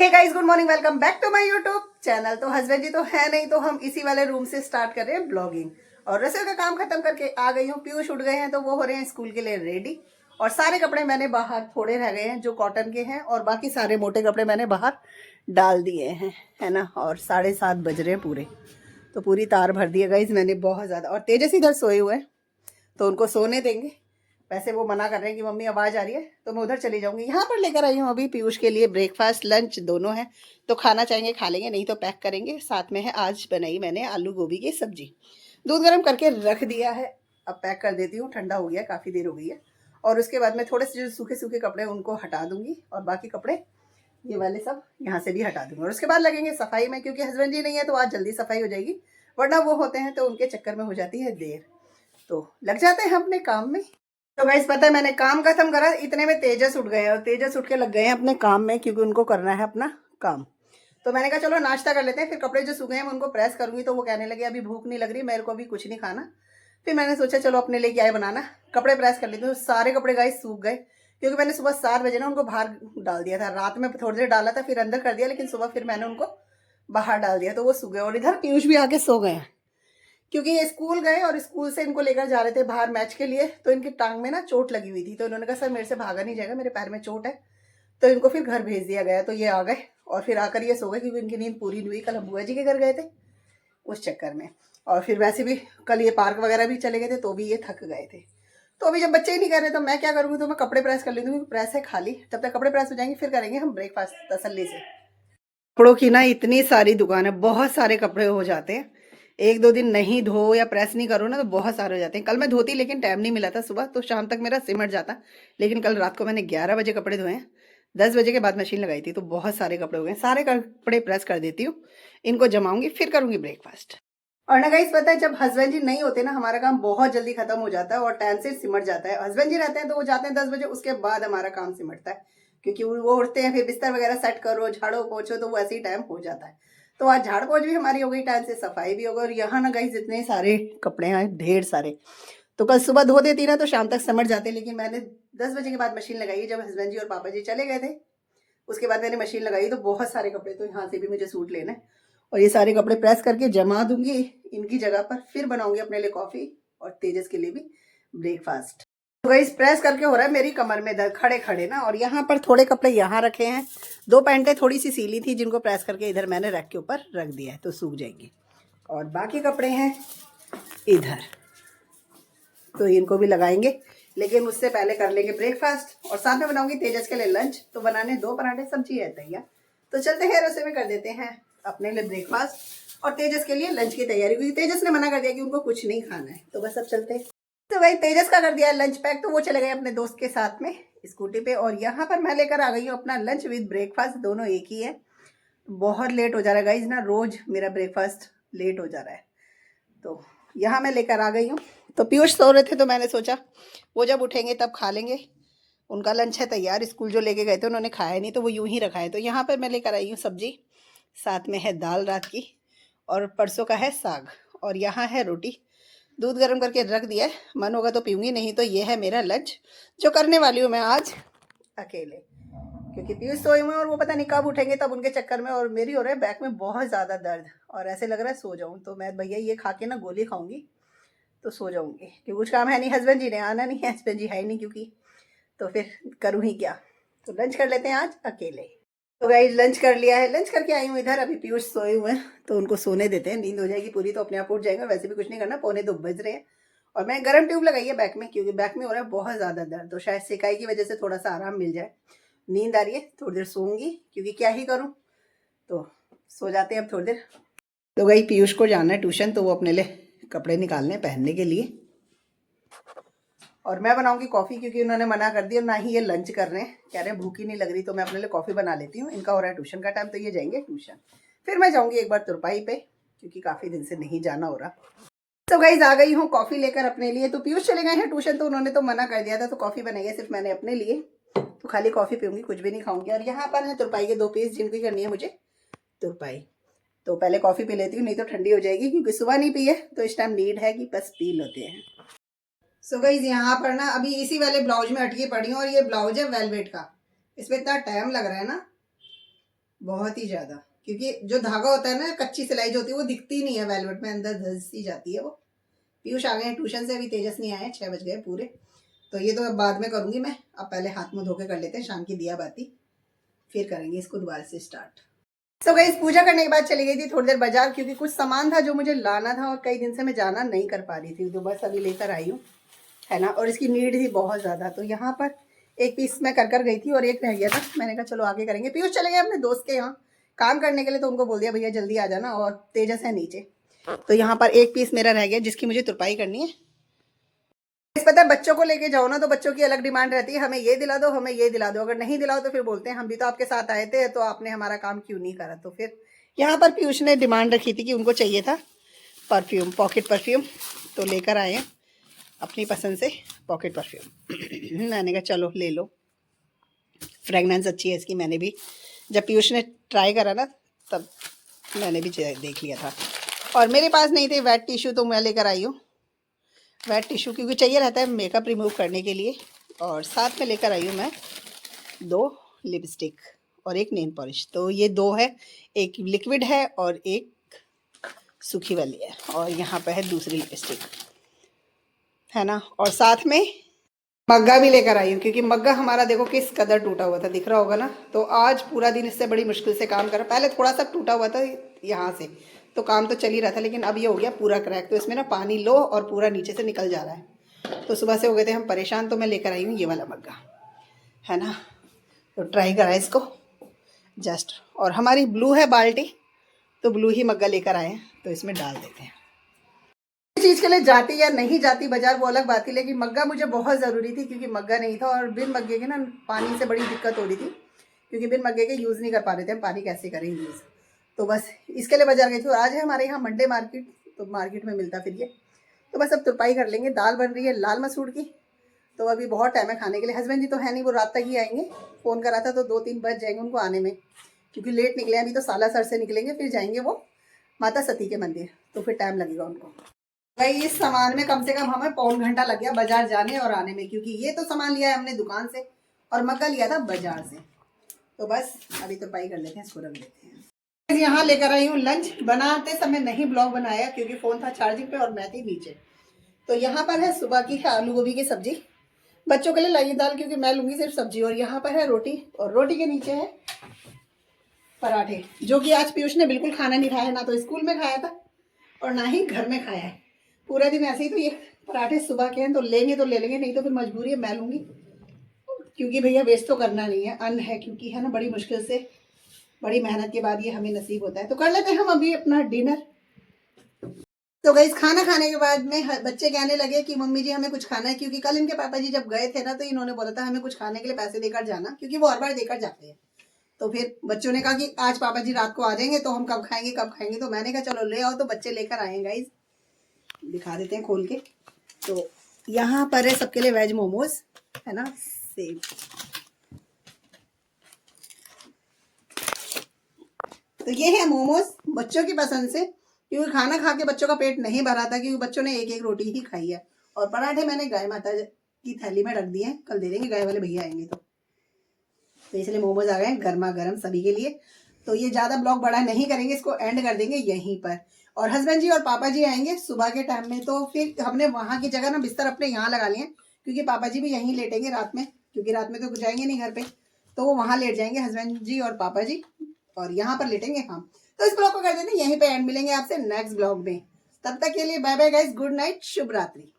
Hey guys, good morning, welcome back to my YouTube channel. तो husband जी तो है नहीं, तो हम इसी वाले रूम से स्टार्ट कर रहे हैं ब्लॉगिंग। और रसोई का काम खत्म करके आ गई हूँ। पीयूष उठ गए हैं तो वो हो रहे हैं स्कूल के लिए रेडी। और सारे कपड़े मैंने बाहर थोड़े रह गए हैं जो कॉटन के हैं, और बाकी सारे मोटे कपड़े मैंने बाहर डाल दिए हैं, है ना। और 7:30 बज रहे हैं पूरे, तो पूरी तार भर दी है गाइस मैंने बहुत ज़्यादा। और तेजस इधर सोए हुए हैं तो उनको सोने देंगे। वैसे वो मना कर रहे हैं कि मम्मी आवाज़ आ रही है, तो मैं उधर चली जाऊंगी। यहाँ पर लेकर आई हूँ अभी पीयूष के लिए ब्रेकफास्ट लंच दोनों है। तो खाना चाहेंगे खा लेंगे, नहीं तो पैक करेंगे। साथ में है आज बनाई मैंने आलू गोभी की सब्जी। दूध गर्म करके रख दिया है, अब पैक कर देती हूँ। ठंडा हो गया, काफ़ी देर हो गई है। और उसके बाद में थोड़े से जो सूखे सूखे कपड़े उनको हटा दूंगी, और बाकी कपड़े ये वाले सब यहाँ से भी हटा दूंगी। और उसके बाद लगेंगे सफाई में, क्योंकि हस्बैंड जी नहीं है तो आज जल्दी सफाई हो जाएगी, वरना वो होते हैं तो उनके चक्कर में हो जाती है देर। तो लग जाते हैं अपने काम में। तो गाइस पता है मैंने काम खत्म करा, इतने में तेजस उठ गए, और तेजस उठ के लग गए हैं अपने काम में, क्योंकि उनको करना है अपना काम। तो मैंने कहा चलो नाश्ता कर लेते हैं, फिर कपड़े जो सूखे हैं मैं उनको प्रेस करूंगी। तो वो कहने लगे अभी भूख नहीं लग रही, मेरे को अभी कुछ नहीं खाना। फिर मैंने सोचा चलो अपने लिए क्या है बनाना, कपड़े प्रेस कर लेती हूँ। सारे कपड़े गाइस सूख गए, क्योंकि मैंने सुबह 7 बजे ना उनको बाहर डाल दिया था। रात में थोड़ी देर डाला था, फिर अंदर कर दिया, लेकिन सुबह फिर मैंने उनको बाहर डाल दिया, तो वो सूख गए। और इधर पीयूष भी आके सो गए हैं, क्योंकि ये स्कूल गए और स्कूल से इनको लेकर जा रहे थे बाहर मैच के लिए। तो इनकी टांग में ना चोट लगी हुई थी, तो इन्होंने कहा सर मेरे से भागा नहीं जाएगा, मेरे पैर में चोट है। तो इनको फिर घर भेज दिया गया। तो ये आ गए और फिर आकर ये सो गए, क्योंकि इनकी नींद पूरी नहीं हुई। कल हम बुआ जी के घर गए थे उस चक्कर में, और फिर वैसे भी कल ये पार्क वगैरह भी चले गए थे, तो भी ये थक गए थे। तो अभी जब बच्चे ही नहीं कर रहे तो मैं क्या करूँगी, तो मैं कपड़े प्रेस कर लेती हूँ। प्रेस है खाली, तब तक कपड़े प्रेस हो जाएंगे, फिर करेंगे हम ब्रेकफास्ट तसल्ली से। कपड़ों की ना इतनी सारी दुकान है, बहुत सारे कपड़े हो जाते हैं। एक दो दिन नहीं धो या प्रेस नहीं करो ना तो बहुत सारे हो जाते हैं। कल मैं धोती, लेकिन टाइम नहीं मिला था सुबह, तो शाम तक मेरा सिमट जाता। लेकिन कल रात को मैंने 11 बजे कपड़े धोए हैं, 10 बजे के बाद मशीन लगाई थी, तो बहुत सारे कपड़े हो गए। सारे कपड़े प्रेस कर देती हूँ, इनको जमाऊंगी, फिर करूंगी ब्रेकफास्ट। और ना गाइस पता है, जब हस्बैंड जी नहीं होते ना हमारा काम बहुत जल्दी खत्म हो जाता है और टाइम से सिमट जाता है। हस्बैंड जी रहते हैं तो वो जाते हैं 10 बजे, उसके बाद हमारा काम सिमटता है, क्योंकि वो उठते हैं, फिर बिस्तर वगैरह सेट करो, झाड़ो पोछो, तो वो ऐसे ही टाइम हो जाता है। तो आज झाड़ पोछ भी हमारी हो गई टाइम से, सफाई भी हो गई। और यहाँ ना गाइस इतने सारे कपड़े हैं, ढेर सारे। तो कल सुबह धो देती ना तो शाम तक सिमट जाते, लेकिन मैंने 10 बजे के बाद मशीन लगाई, जब हस्बैंड जी और पापा जी चले गए थे। उसके बाद मैंने मशीन लगाई, तो बहुत सारे कपड़े, तो यहाँ से भी मुझे सूट लेना है। और ये सारे कपड़े प्रेस करके जमा दूंगी इनकी जगह पर, फिर बनाऊंगी अपने लिए कॉफी और तेजस के लिए भी ब्रेकफास्ट। तो गाइस प्रेस करके हो रहा है मेरी कमर में दर्द खड़े खड़े ना। और यहाँ पर थोड़े कपड़े यहाँ रखे हैं, 2 पैंटें थोड़ी सी सीली थी, जिनको प्रेस करके इधर मैंने रैक के ऊपर रख दिया है, तो सूख जाएंगी। और बाकी कपड़े हैं इधर, तो इनको भी लगाएंगे, लेकिन उससे पहले कर लेंगे ब्रेकफास्ट। और साथ में बनाऊंगी तेजस के लिए लंच, तो बनाने 2 पराठे, सब्जी है तैयार। तो चलते हैं रसोई में कर देते हैं अपने लिए ब्रेकफास्ट और तेजस के लिए लंच की तैयारी, क्योंकि तेजस ने मना कर दिया कि उनको कुछ नहीं खाना है। तो बस अब चलते हैं। तो भाई तेजस का कर दिया है लंच पैक, तो वो चले गए अपने दोस्त के साथ में स्कूटी पे। और यहाँ पर मैं लेकर आ गई हूँ अपना लंच विद ब्रेकफास्ट, दोनों एक ही है। बहुत लेट हो जा रहा है गाइज ना, रोज मेरा ब्रेकफास्ट लेट हो जा रहा है। तो यहाँ मैं लेकर आ गई हूँ। तो पीयूष सो रहे थे, तो मैंने सोचा वो जब उठेंगे तब खा लेंगे। उनका लंच है तैयार, स्कूल जो लेके गए थे उन्होंने खाया नहीं, तो वो यूं ही रखा है। तो यहाँ पर मैं लेकर आई हूँ सब्जी, साथ में है दाल रात की, और परसों का है साग, और यहाँ है रोटी। दूध गर्म करके रख दिया है, मन होगा तो पीऊँगी, नहीं तो ये है मेरा लंच, जो करने वाली हूँ मैं आज अकेले, क्योंकि पीयूष सोए हुए हैं और वो पता नहीं कब उठेंगे, तब उनके चक्कर में। और मेरी हो रहा है बैक में बहुत ज़्यादा दर्द, और ऐसे लग रहा है सो जाऊँ। तो मैं भैया ये खा के ना गोली खाऊंगी तो सो जाऊंगी, क्योंकि कुछ काम है नहीं, हस्बैंड जी ने आना नहीं है, हस्बैंड जी है ही नहीं, क्योंकि तो फिर करूँ ही क्या। तो लंच कर लेते हैं आज अकेले। तो गाइस लंच कर लिया है, लंच करके आई हूँ इधर। अभी पीयूष सोए हुए हैं तो उनको सोने देते हैं, नींद हो जाएगी पूरी तो अपने आप उठ जाएगा। वैसे भी कुछ नहीं करना, 1:45 बज रहे हैं। और मैं गर्म ट्यूब लगाई है बैक में, क्योंकि बैक में हो रहा है बहुत ज़्यादा दर्द, तो शायद सिकाई की वजह से थोड़ा सा आराम मिल जाए। नींद आ रही है, थोड़ी देर सोऊंगी, क्योंकि क्या ही करूँ। तो सो जाते हैं अब थोड़ी देर। तो गई पीयूष को जाना है ट्यूशन, तो वो अपने लिए कपड़े निकालने पहनने के लिए। और मैं बनाऊंगी कॉफ़ी, क्योंकि उन्होंने मना कर दिया, ना ही ये लंच कर रहे हैं, कह रहे हैं भूख ही नहीं लग रही। तो मैं अपने लिए कॉफ़ी बना लेती हूँ, इनका हो रहा है ट्यूशन का टाइम, तो ये जाएंगे ट्यूशन। फिर मैं जाऊँगी एक बार तुरपाई पे, क्योंकि काफ़ी दिन से नहीं जाना हो रहा। तो गाइज आ गई हूँ कॉफ़ी लेकर अपने लिए। तो पीयूष चले गए हैं ट्यूशन, तो उन्होंने तो मना कर दिया था, तो कॉफ़ी बनाई है सिर्फ मैंने अपने लिए। तो खाली कॉफ़ी पीऊँगी, कुछ भी नहीं खाऊंगी। और यहाँ पर है तुरपाई के 2 पीस, जिनकी करनी है मुझे तुरपाई। तो पहले कॉफ़ी पी लेती हूँ, नहीं तो ठंडी हो जाएगी, क्योंकि सुबह नहीं पी है, तो इस टाइम नीड है कि बस पी लेते हैं। सो गाइस यहाँ पर ना अभी इसी वाले ब्लाउज में अटकी पड़ी हूँ, और ये ब्लाउज है वेलवेट का। इसमें इतना टाइम लग रहा है ना, बहुत ही ज्यादा, क्योंकि जो धागा होता है ना, कच्ची सिलाई जो होती है वो दिखती नहीं है वेलवेट में, अंदर धंसी जाती है वो। पीयूष आ गए हैं ट्यूशन से, अभी तेजस नहीं आए, 6 बज गए पूरे। तो ये तो अब बाद में करूंगी मैं, अब पहले हाथ मुंह धो के कर लेते हैं, शाम की दिया बाती, फिर करेंगे इसको दोबारा से स्टार्ट। तो गाइस पूजा करने के बाद चली गई थी थोड़ी देर बाजार, क्योंकि कुछ सामान था जो मुझे लाना था और कई दिन से मैं जाना नहीं कर पा रही थी, तो बस अभी लेकर आई हूँ, है ना। और इसकी नीड थी बहुत ज़्यादा, तो यहाँ पर एक पीस मैं कर गई थी और एक रह गया था, मैंने कहा चलो आगे करेंगे। पीयूष चले गए अपने दोस्त के यहाँ काम करने के लिए, तो उनको बोल दिया भैया जल्दी आ जाना, और तेजस है नीचे। तो यहाँ पर एक पीस मेरा रह गया जिसकी मुझे तुरपाई करनी है। पता है बच्चों को लेके जाओ ना तो बच्चों की अलग डिमांड रहती है, हमें ये दिला दो, हमें ये दिला दो, अगर नहीं दिलाओ तो फिर बोलते हैं हम भी तो आपके साथ आए थे, तो आपने हमारा काम क्यों नहीं करा। तो फिर यहाँ पर पीयूष ने डिमांड रखी थी कि उनको चाहिए था परफ्यूम, पॉकेट परफ्यूम, तो लेकर आए हैं अपनी पसंद से पॉकेट परफ्यूम। मैंने कहा चलो ले लो, फ्रेगनेंस अच्छी है इसकी। मैंने भी जब पीयूष ने ट्राई करा ना तब मैंने भी देख लिया था। और मेरे पास नहीं थे वेट टिश्यू, तो मैं लेकर आई हूँ वेट टिश्यू, क्योंकि चाहिए रहता है मेकअप रिमूव करने के लिए। और साथ में लेकर आई हूँ मैं 2 लिपस्टिक और एक नेल पॉलिश। तो ये 2 है, एक लिक्विड है और एक सूखी वाली है, और यहाँ पे है दूसरी लिपस्टिक, है ना। और साथ में मग्गा भी लेकर आई हूँ, क्योंकि मग्गा हमारा देखो किस कदर टूटा हुआ था, दिख रहा होगा ना। तो आज पूरा दिन इससे बड़ी मुश्किल से काम करा, पहले थोड़ा सा टूटा हुआ था यहाँ से, तो काम तो चल ही रहा था, लेकिन अब ये हो गया पूरा क्रैक। तो इसमें ना पानी लो और पूरा नीचे से निकल जा रहा है, तो सुबह से हो गए थे हम परेशान। तो मैं लेकर आई हूँ ये वाला मग्गा, है ना। तो ट्राई करा इसको जस्ट, और हमारी ब्लू है बाल्टी, तो ब्लू ही मग्गा लेकर आए हैं, तो इसमें डाल देते हैं। चीज़ के लिए जाती या नहीं जाती बाजार वो अलग बात थी, लेकिन मग्गा मुझे बहुत ज़रूरी थी, क्योंकि मग्गा नहीं था और बिन मग्गे के ना पानी से बड़ी दिक्कत हो रही थी, क्योंकि बिन मग्गे के यूज़ नहीं कर पा रहे थे हम, पानी कैसे करें यूज़। तो बस इसके लिए बाजार गई थी। आज है हमारे यहाँ मंडे मार्केट, तो मार्केट में मिलता फिर ये। तो बस अब तुरपाई कर लेंगे। दाल बन रही है लाल मसूर की, तो अभी बहुत टाइम है खाने के लिए। हस्बैंड जी तो है नहीं, वो रात तक ही आएंगे, फ़ोन करा था तो 2-3 बज जाएंगे उनको आने में, क्योंकि लेट निकले। अभी तो सालासर से निकलेंगे, फिर जाएंगे वो माता सती के मंदिर, तो फिर टाइम लगेगा उनको। भाई इस सामान में कम से कम हमें 1.25 घंटा लग गया बाजार जाने और आने में, क्योंकि ये तो सामान लिया है हमने दुकान से और मग्गा लिया था बाजार से। तो बस अभी तो पाई कर लेते हैं, इसको रख देते हैं। यहाँ लेकर आई हूँ लंच। बनाते समय नहीं ब्लॉग बनाया, क्योंकि फ़ोन था चार्जिंग पे और मैं थी नीचे। तो यहाँ पर है सुबह की आलू गोभी की सब्जी, बच्चों के लिए लाई दाल, क्योंकि मैं लूँगी सिर्फ सब्जी। और यहाँ पर है रोटी, और रोटी के नीचे है पराठे, जो कि आज पीयूष ने बिल्कुल खाना नहीं खाया, ना तो स्कूल में खाया था और ना ही घर में खाया है, पूरा दिन ऐसे ही। तो ये पराठे सुबह के हैं, तो लेंगे तो ले लेंगे, नहीं तो फिर मजबूरी है मैं लूँगी, क्योंकि भैया वेस्ट तो करना नहीं है, अन्न है, क्योंकि है ना बड़ी मुश्किल से बड़ी मेहनत के बाद ये हमें नसीब होता है। तो कर लेते हैं हम अभी अपना डिनर। तो गाइस खाना खाने के बाद में बच्चे कहने लगे कि मम्मी जी हमें कुछ खाना है, क्योंकि कल इनके पापा जी जब गए थे ना, तो इन्होंने बोला था हमें कुछ खाने के लिए पैसे देकर जाना, क्योंकि वो हर बार देकर जाते हैं। तो फिर बच्चों ने कहा कि आज पापा जी रात को आ जाएंगे, तो हम कब खाएंगे कब खाएंगे। तो मैंने कहा चलो ले आओ, तो बच्चे लेकर आए गाइस, दिखा देते हैं खोल के। तो यहाँ पर है सबके लिए वेज मोमोज, है ना, सेम। तो ये है मोमोज बच्चों की पसंद से, क्योंकि खाना खा के बच्चों का पेट नहीं भरा था, क्योंकि बच्चों ने एक एक रोटी ही खाई है। और पराठे मैंने गाय माता की थैली में रख दिए हैं, कल दे देंगे गाय वाले भैया आएंगे तो इसलिए मोमोज आ गए गर्मा गर्म सभी के लिए। तो ये ज़्यादा ब्लॉग बड़ा नहीं करेंगे, इसको एंड कर देंगे यहीं पर। और हस्बैंड जी और पापा जी आएंगे सुबह के टाइम में, तो फिर हमने वहाँ की जगह ना बिस्तर अपने यहाँ लगा लिए, क्योंकि पापा जी भी यहीं लेटेंगे रात में, क्योंकि रात में तो जाएंगे नहीं घर पे, तो वो वहाँ लेट जाएंगे हस्बैंड जी और पापा जी, और यहाँ पर लेटेंगे हम। तो इस ब्लॉग को कर देते हैं यहीं पे एंड, मिलेंगे आपसे नेक्स्ट ब्लॉग में। तब तक के लिए bye bye guys, good night, शुभ रात्रि।